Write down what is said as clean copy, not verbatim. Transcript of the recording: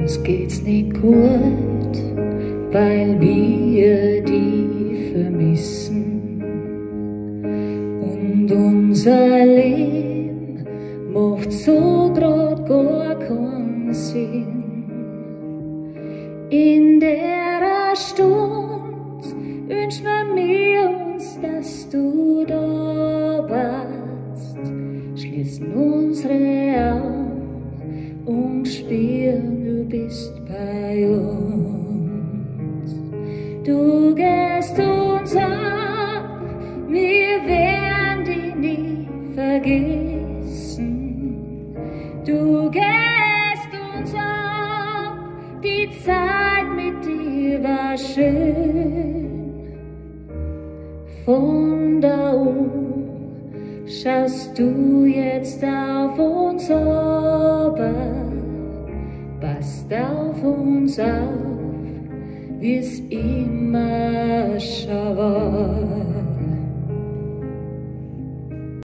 Uns geht's nicht gut, weil wir die vermissen. Und unser Leben macht so grad gar keinen Sinn. In der Stunde wünschen wir uns, dass du da warst. Schließen unsere Augen und spüren, du bist bei uns. Du gehst uns ab, wir werden dich nie vergessen. Du gehst uns ab, die Zeit mit dir war schön. Von da oben schaust du jetzt auf uns runter, passt auf uns auf, wie's immer schon war.